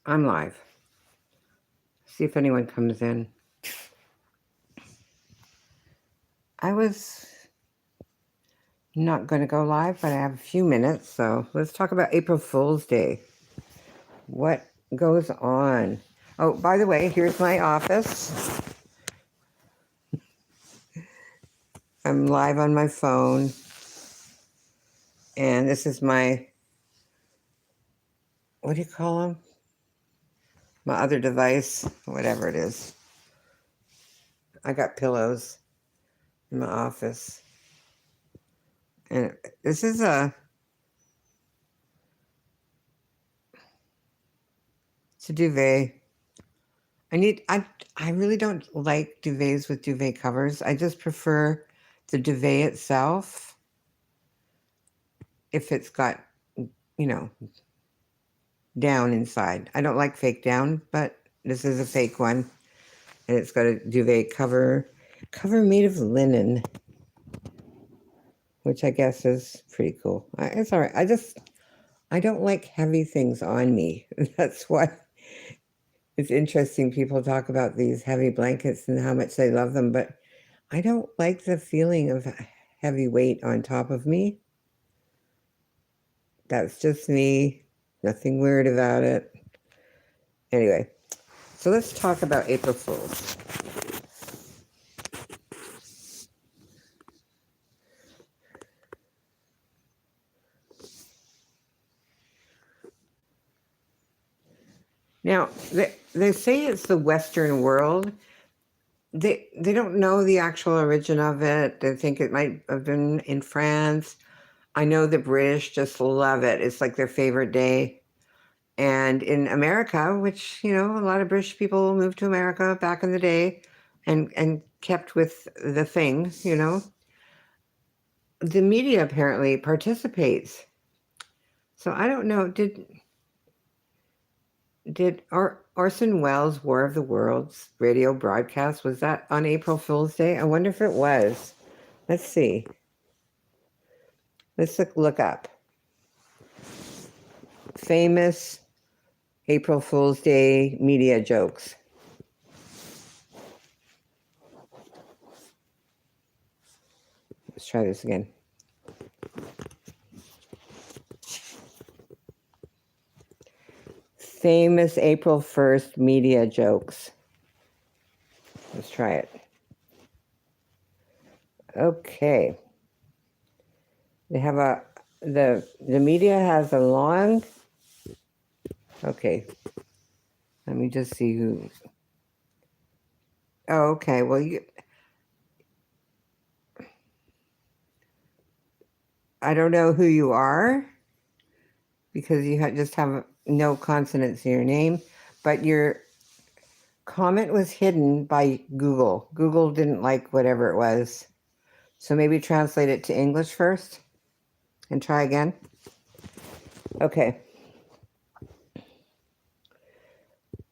I'm live. See if anyone comes in. I was not going to go live, but I have a few minutes, so let's talk about April Fool's Day. What goes on? Oh, by the way, here's my office. I'm live on my phone, and this is my, what do you call them? My other device, whatever it is. I got pillows in my office. And this is it's a duvet. I really don't like duvets with duvet covers. I just prefer the duvet itself if it's got, down inside. I don't like fake down, but this is a fake one. And it's got a duvet cover made of linen, which I guess is pretty cool. It's all right. I don't like heavy things on me. That's why it's interesting people talk about these heavy blankets and how much they love them, but I don't like the feeling of heavy weight on top of me. That's just me. Nothing weird about it. Anyway, so let's talk about April Fools. Now, they say it's the Western world. They don't know the actual origin of it. They think it might have been in France. I know the British just love it. It's like their favorite day. And in America, which, a lot of British people moved to America back in the day and kept with the thing, the media apparently participates. So I don't know, did Orson Welles' War of the Worlds radio broadcast, was that on April Fool's Day? I wonder if it was. Let's see. Let's look up. Famous April Fool's Day media jokes. Let's try this again. Famous April 1st media jokes. Let's try it. Okay. They have the media has a long, okay. Let me just see who. Oh, okay. Well, I don't know who you are because you just have no consonants in your name, but your comment was hidden by Google. Google didn't like whatever it was. So maybe translate it to English first and try again. Okay.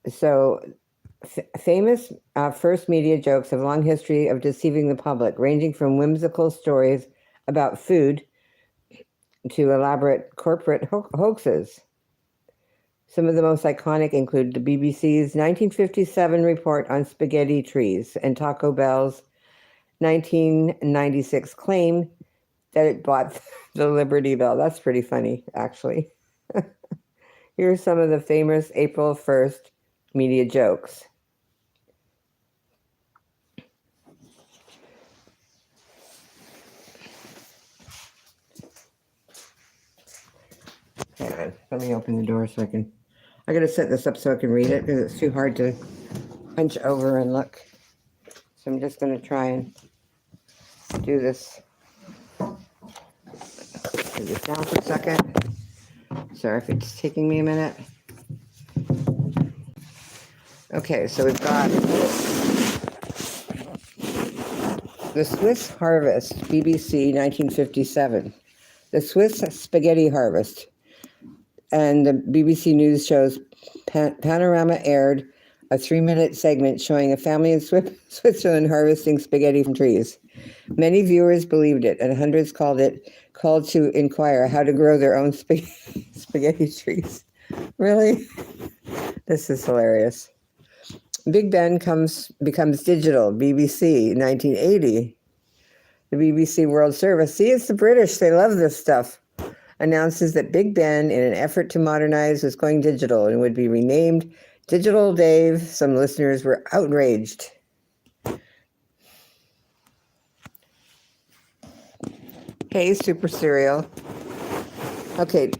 So famous first media jokes have a long history of deceiving the public, ranging from whimsical stories about food to elaborate corporate hoaxes. Some of the most iconic include the BBC's 1957 report on spaghetti trees and Taco Bell's 1996 claim that it bought the Liberty Bell. That's pretty funny, actually. Here are some of the famous April 1st media jokes. Hang on, let me open the door so I gotta set this up so I can read it because it's too hard to hunch over and look. So I'm just gonna try and do this. Put this down for a second. Sorry if it's taking me a minute. Okay, so we've got the Swiss harvest, BBC 1957. The Swiss spaghetti harvest. And the BBC News shows Panorama aired a 3-minute segment showing a family in Switzerland harvesting spaghetti from trees. Many viewers believed it, and hundreds called to inquire how to grow their own spaghetti trees. Really? This is hilarious. Big Ben becomes digital. BBC, 1980. The BBC World Service. See, it's the British. They love this stuff. Announces that Big Ben, in an effort to modernize, was going digital and would be renamed Digital Dave. Some listeners were outraged. Hey, Super Cereal. Okay,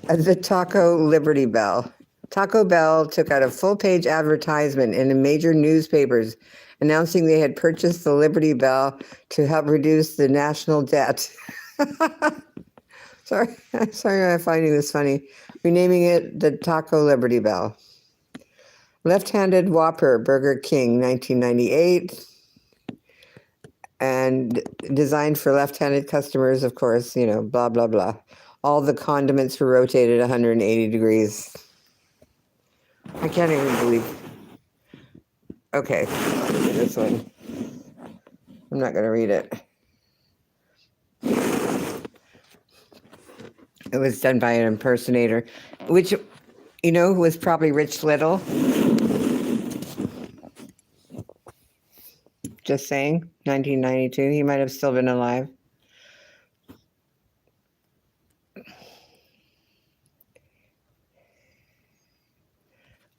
the Taco Liberty Bell. Taco Bell took out a full-page advertisement in the major newspapers announcing they had purchased the Liberty Bell to help reduce the national debt. Sorry, I'm finding this funny. Renaming it the Taco Liberty Bell. Left-handed Whopper, Burger King, 1998. And designed for left-handed customers, of course, blah, blah, blah. All the condiments were rotated 180 degrees. I can't even believe. Okay, this one. I'm not going to read it. It was done by an impersonator, which, was probably Rich Little. Just saying, 1992. He might have still been alive.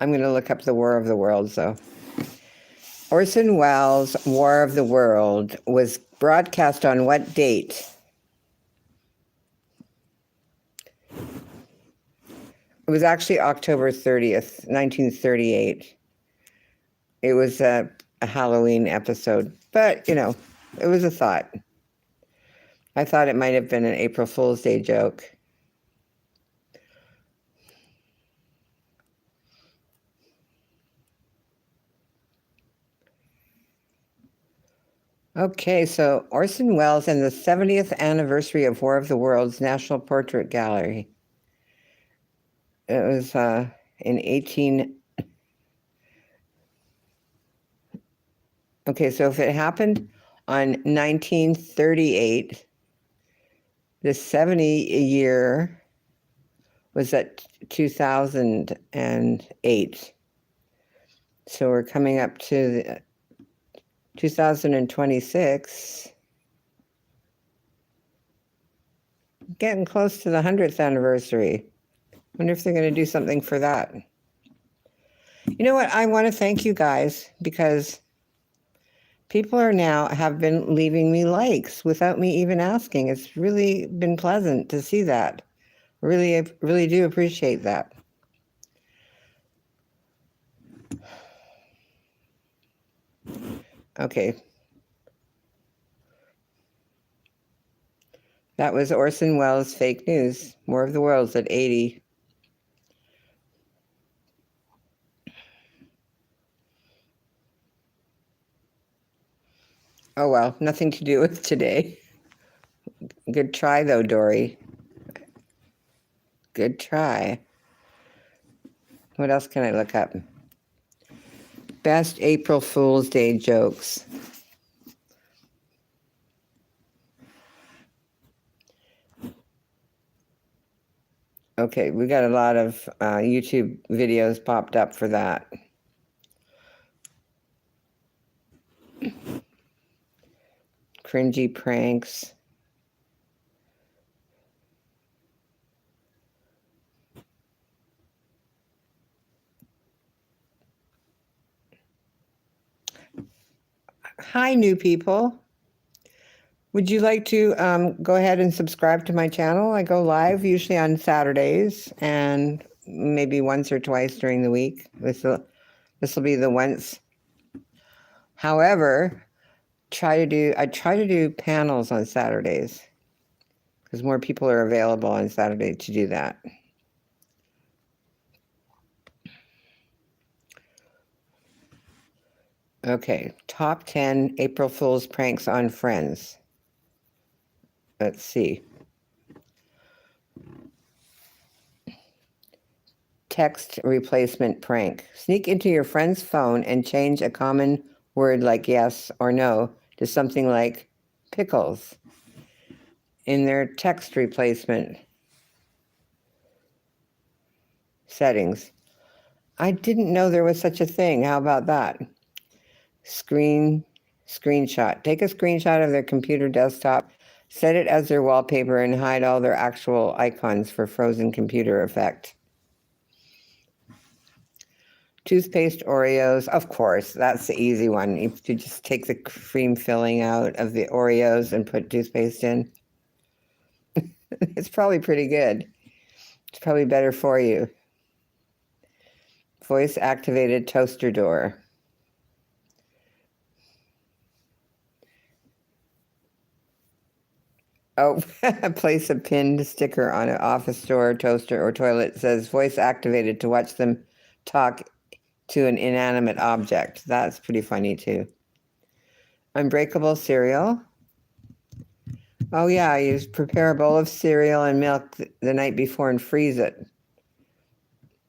I'm going to look up the War of the Worlds, though. Orson Welles' War of the World was broadcast on what date? It was actually October 30th, 1938. It was a Halloween episode, but, it was a thought. I thought it might have been an April Fool's Day joke. Okay, so Orson Welles and the 70th anniversary of War of the Worlds National Portrait Gallery. It was in 18... Okay, so if it happened on 1938, the 70 year was at 2008. So we're coming up to the 2026. Getting close to the 100th anniversary. Wonder if they're going to do something for that. You know what? I want to thank you guys because people have been leaving me likes without me even asking. It's really been pleasant to see that. Really, really do appreciate that. Okay. That was Orson Welles' fake news. War of the Worlds at 80. Oh, well, nothing to do with today. Good try, though, Dory. Good try. What else can I look up? Best April Fool's Day jokes. Okay, we got a lot of YouTube videos popped up for that. Cringy pranks. Hi, new people. Would you like to go ahead and subscribe to my channel? I go live usually on Saturdays and maybe once or twice during the week. This will be the once. However, I try to do panels on Saturdays because more people are available on Saturday to do that. Okay, top 10 April Fool's pranks on friends. Let's see. Text replacement prank. Sneak into your friend's phone and change a common word like yes or no to something like pickles in their text replacement settings. I didn't know there was such a thing. How about that? Screenshot. Take a screenshot of their computer desktop, set it as their wallpaper, and hide all their actual icons for frozen computer effect. Toothpaste Oreos, of course, that's the easy one. You just take the cream filling out of the Oreos and put toothpaste in. It's probably pretty good. It's probably better for you. Voice activated toaster door. Oh, place a pinned sticker on an office door, toaster, or toilet. It says voice activated to watch them talk to an inanimate object. That's pretty funny too. Unbreakable cereal. Oh yeah, you prepare a bowl of cereal and milk the night before and freeze it.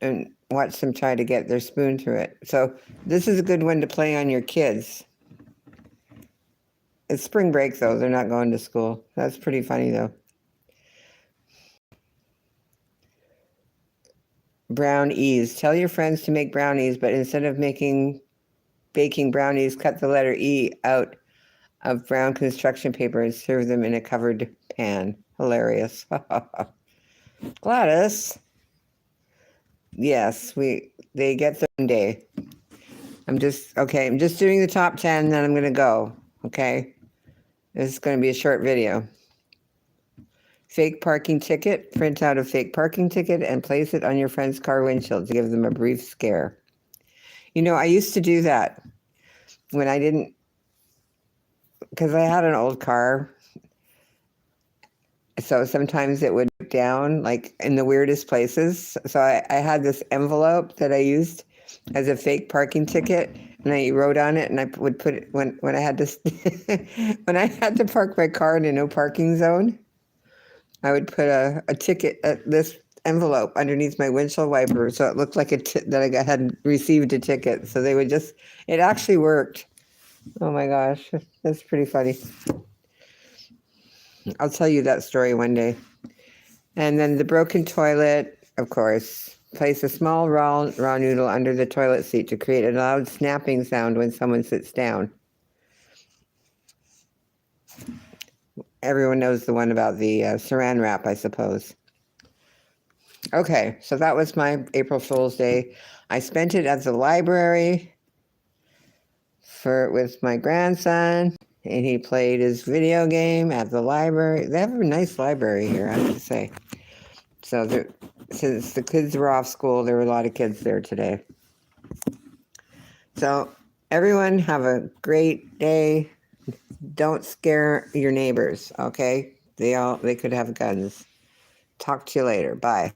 And watch them try to get their spoon through it. So this is a good one to play on your kids. It's spring break though, they're not going to school. That's pretty funny though. Brownies. Tell your friends to make brownies, but instead of baking brownies, cut the letter E out of brown construction paper and serve them in a covered pan. Hilarious. Gladys. Yes, they get their own day. I'm just doing the top 10, then I'm going to go. Okay. This is going to be a short video. Fake parking ticket. Print out a fake parking ticket and place it on your friend's car windshield to give them a brief scare. You know, I used to do that when I didn't, because I had an old car. So sometimes it would break down like in the weirdest places. So I had this envelope that I used as a fake parking ticket, and I wrote on it, and I would put it when I had to when I had to park my car in a no parking zone. I would put a ticket, this envelope underneath my windshield wiper, so it looked like that I had received a ticket. So they would it actually worked. Oh my gosh, that's pretty funny. I'll tell you that story one day. And then the broken toilet, of course. Place a small raw noodle under the toilet seat to create a loud snapping sound when someone sits down. Everyone knows the one about the saran wrap, I suppose. Okay, so that was my April Fool's Day. I spent it at the library with my grandson, and he played his video game at the library. They have a nice library here, I have to say. So since the kids were off school, there were a lot of kids there today. So everyone have a great day. Don't scare your neighbors, okay? They could have guns. Talk to you later. Bye.